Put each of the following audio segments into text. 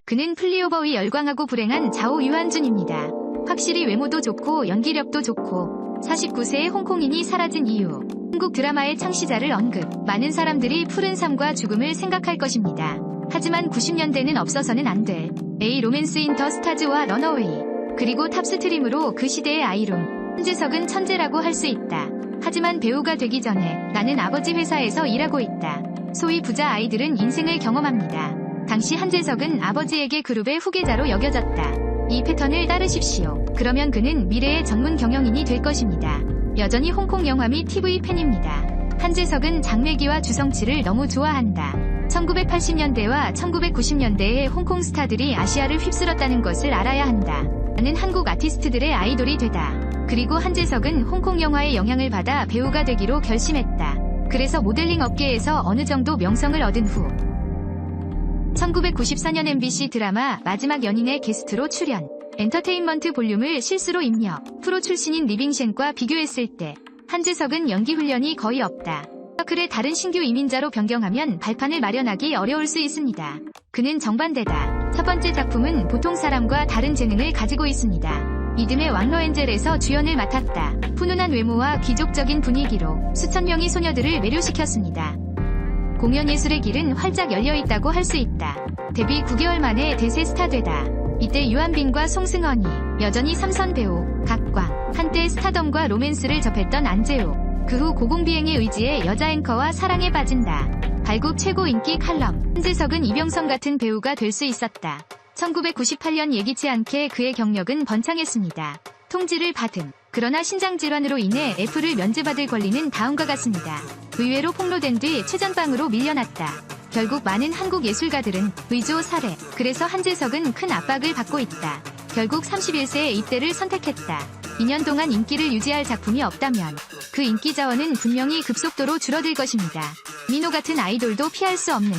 그는 플리오버의 열광하고 불행한 자오 유한준입니다. 확실히 외모도 좋고 연기력도 좋고 49세의 홍콩인이 사라진 이유. 한국 드라마의 창시자를 언급. 많은 사람들이 푸른 삶과 죽음을 생각할 것입니다. 하지만 90년대는 없어서는 안 돼. A 로맨스 인 더 스타즈와 런어웨이. 그리고 탑스트림으로 그 시대의 아이룸. 한재석은 천재라고 할 수 있다. 하지만 배우가 되기 전에 나는 아버지 회사에서 일하고 있다. 소위 부자 아이들은 인생을 경험합니다. 당시 한재석은 아버지에게 그룹의 후계자로 여겨졌다. 이 패턴을 따르십시오. 그러면 그는 미래의 전문 경영인이 될 것입니다. 여전히 홍콩 영화 및 TV 팬입니다. 한재석은 장래기와 주성치를 너무 좋아한다. 1980년대와 1990년대의 홍콩 스타들이 아시아를 휩쓸었다는 것을 알아야 한다. 나는 한국 아티스트들의 아이돌이 되다. 그리고 한재석은 홍콩 영화의 영향을 받아 배우가 되기로 결심했다. 그래서 모델링 업계에서 어느 정도 명성을 얻은 후 1994년 MBC 드라마 마지막 연인의 게스트로 출연. 엔터테인먼트 볼륨을 실수로 입력. 프로 출신인 리빙셴과 비교했을 때 한재석은 연기 훈련이 거의 없다. 서클의 다른 신규 이민자로 변경하면 발판을 마련하기 어려울 수 있습니다. 그는 정반대다. 첫 번째 작품은 보통 사람과 다른 재능을 가지고 있습니다. 믿음의 왕러엔젤에서 주연을 맡았다. 훈훈한 외모와 귀족적인 분위기로 수천 명의 소녀들을 매료시켰습니다. 공연 예술의 길은 활짝 열려있다고 할 수 있다. 데뷔 9개월 만에 대세 스타 되다. 이때 유한빈과 송승헌이 여전히 삼선 배우, 각광, 한때 스타덤과 로맨스를 접했던 안재욱. 그 후 고공비행의 의지에 여자 앵커와 사랑에 빠진다. 발국 최고 인기 칼럼. 한재석은 이병선 같은 배우가 될 수 있었다. 1998년 예기치 않게 그의 경력은 번창했습니다. 통지를 받음. 그러나 신장질환으로 인해 F를 면제받을 권리는 다음과 같습니다. 의외로 폭로된 뒤 최전방으로 밀려났다. 결국 많은 한국 예술가들은 의조 살해. 그래서 한재석은 큰 압박을 받고 있다. 결국 31세에 입대를 선택했다. 2년 동안 인기를 유지할 작품이 없다면 그 인기 자원은 분명히 급속도로 줄어들 것입니다. 민호 같은 아이돌도 피할 수 없는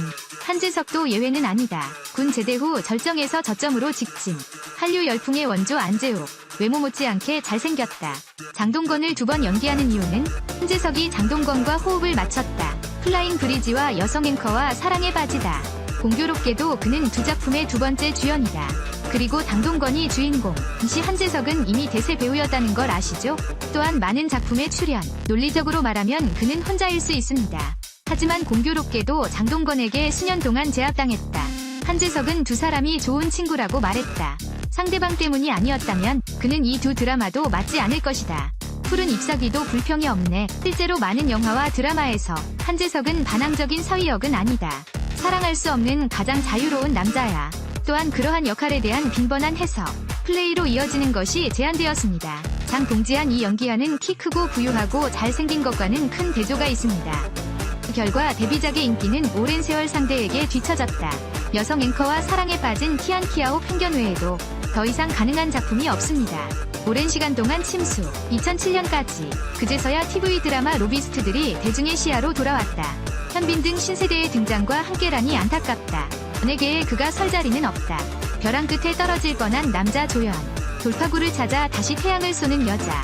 한재석도 예외는 아니다. 군 제대 후 절정에서 저점으로 직진. 한류 열풍의 원조 안재욱. 외모 못지않게 잘생겼다. 장동건을 2번 연기하는 이유는 한재석이 장동건과 호흡을 맞췄다. 플라잉 브리지와 여성 앵커와 사랑에 빠지다. 공교롭게도 그는 두 작품의 두 번째 주연이다. 그리고 장동건이 주인공. 당시 한재석은 이미 대세 배우였다는 걸 아시죠? 또한 많은 작품에 출연. 논리적으로 말하면 그는 혼자일 수 있습니다. 하지만 공교롭게도 장동건에게 수년 동안 제압당했다. 한재석은 두 사람이 좋은 친구라고 말했다. 상대방 때문이 아니었다면 그는 이 두 드라마도 맞지 않을 것이다. 푸른 잎사귀도 불평이 없네. 실제로 많은 영화와 드라마에서 한재석은 반항적인 사위역은 아니다. 사랑할 수 없는 가장 자유로운 남자야. 또한 그러한 역할에 대한 빈번한 해석, 플레이로 이어지는 것이 제한되었습니다. 장봉지한 이 연기하는 키 크고 부유하고 잘생긴 것과는 큰 대조가 있습니다. 결과 데뷔작의 인기는 오랜 세월 상대에게 뒤처졌다. 여성 앵커와 사랑에 빠진 티안 키아오 편견 외에도 더 이상 가능한 작품이 없습니다. 오랜 시간 동안 침수. 2007년까지 그제서야 TV 드라마 로비스트들이 대중의 시야로 돌아왔다. 현빈 등 신세대의 등장과 함께라니 안타깝다. 연예계에 그가 설 자리는 없다. 벼랑 끝에 떨어질 뻔한 남자 조연. 돌파구를 찾아 다시 태양을 쏘는 여자.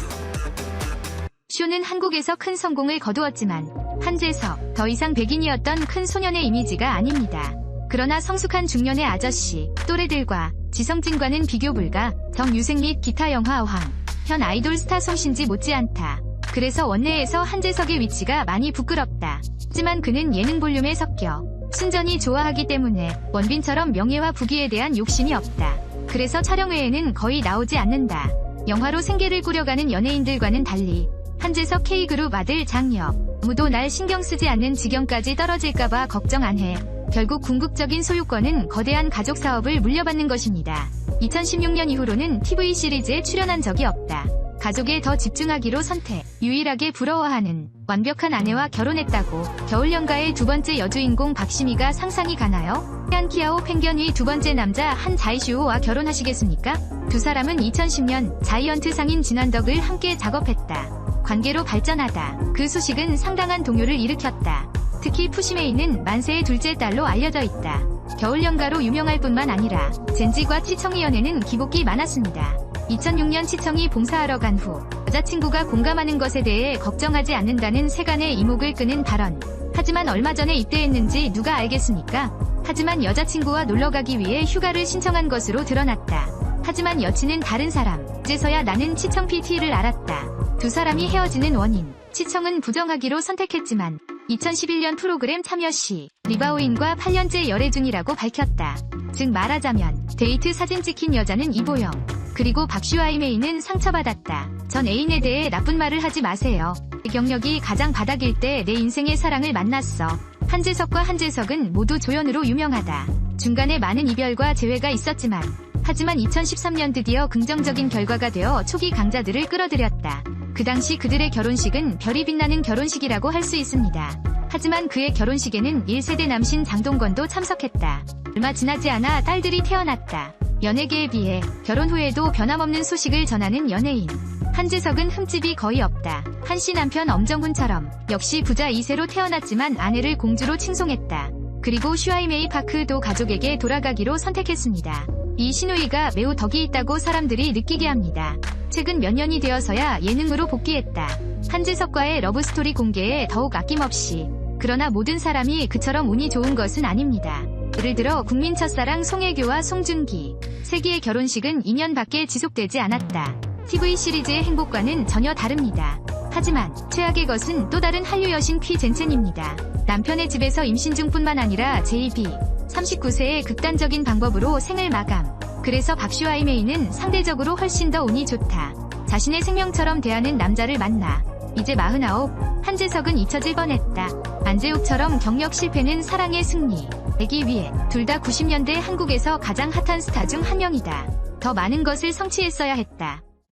쇼는 한국에서 큰 성공을 거두었지만 한재석, 더 이상 백인이었던 큰 소년의 이미지가 아닙니다. 그러나 성숙한 중년의 아저씨, 또래들과 지성진과는 비교 불가. 정유생 및 기타 영화 어황. 현 아이돌 스타 송신지 못지않다. 그래서 원내에서 한재석의 위치가 많이 부끄럽다. 하지만 그는 예능 볼륨에 섞여 순전히 좋아하기 때문에 원빈처럼 명예와 부귀에 대한 욕심이 없다. 그래서 촬영 외에는 거의 나오지 않는다. 영화로 생계를 꾸려가는 연예인들과는 달리 한재석 K그룹 아들 장혁. 아무도 날 신경 쓰지 않는 지경까지 떨어질까봐 걱정 안 해. 결국 궁극적인 소유권은 거대한 가족 사업을 물려받는 것입니다. 2016년 이후로는 TV 시리즈에 출연한 적이 없다. 가족에 더 집중하기로 선택. 유일하게 부러워하는 완벽한 아내와 결혼했다고. 겨울연가의 두 번째 여주인공 박시미가 상상이 가나요? 티안 키아오 펭견의 두 번째 남자 한 자이슈오와 결혼하시겠습니까? 두 사람은 2010년 자이언트 상인 진환덕을 함께 작업했다. 관계로 발전하다. 그 소식은 상당한 동요를 일으켰다. 특히 푸시메이는 만세의 둘째 딸로 알려져 있다. 겨울연가로 유명할 뿐만 아니라 젠지과 치청이 연애는 기복이 많았습니다. 2006년 치청이 봉사하러 간 후 여자친구가 공감하는 것에 대해 걱정하지 않는다는 세간의 이목을 끄는 발언. 하지만 얼마 전에 입대했는지 누가 알겠습니까? 하지만 여자친구와 놀러가기 위해 휴가를 신청한 것으로 드러났다. 하지만 여친은 다른 사람. 이제서야 나는 치청 PT를 알았다. 두 사람이 헤어지는 원인. 치청은 부정하기로 선택했지만 2011년 프로그램 참여 시 리바오인과 8년째 열애 중이라고 밝혔다. 즉 말하자면 데이트 사진 찍힌 여자는 이보영. 그리고 박슈아이메이는 상처받았다. 전 애인에 대해 나쁜 말을 하지 마세요. 경력이 가장 바닥일 때 내 인생의 사랑을 만났어. 한재석과 한재석은 모두 조연으로 유명하다. 중간에 많은 이별과 재회가 있었지만 하지만 2013년 드디어 긍정적인 결과가 되어 초기 강자들을 끌어들였다. 그 당시 그들의 결혼식은 별이 빛나는 결혼식이라고 할 수 있습니다. 하지만 그의 결혼식에는 1세대 남신 장동건도 참석했다. 얼마 지나지 않아 딸들이 태어났다. 연예계에 비해 결혼 후에도 변함없는 소식을 전하는 연예인. 한재석은 흠집이 거의 없다. 한씨 남편 엄정훈처럼 역시 부자 2세로 태어났지만 아내를 공주로 칭송했다. 그리고 슈아이메이 파크도 가족에게 돌아가기로 선택했습니다. 이 시누이가 매우 덕이 있다고 사람들이 느끼게 합니다. 최근 몇 년이 되어서야 예능으로 복귀했다. 한재석과의 러브스토리 공개에 더욱 아낌없이. 그러나 모든 사람이 그처럼 운이 좋은 것은 아닙니다. 예를 들어 국민 첫사랑 송혜교와 송중기. 세기의 결혼식은 2년밖에 지속되지 않았다. TV 시리즈의 행복과는 전혀 다릅니다. 하지만 최악의 것은 또 다른 한류 여신 퀴 젠첸입니다. 남편의 집에서 임신 중뿐만 아니라 JB 39세의 극단적인 방법으로 생을 마감. 그래서 박슈아이메이는 상대적으로 훨씬 더 운이 좋다. 자신의 생명처럼 대하는 남자를 만나. 이제 49. 한재석은 잊혀질 뻔했다. 안재욱처럼 경력 실패는 사랑의 승리. 되기 위해 둘 다 90년대 한국에서 가장 핫한 스타 중 한 명이다. 더 많은 것을 성취했어야 했다.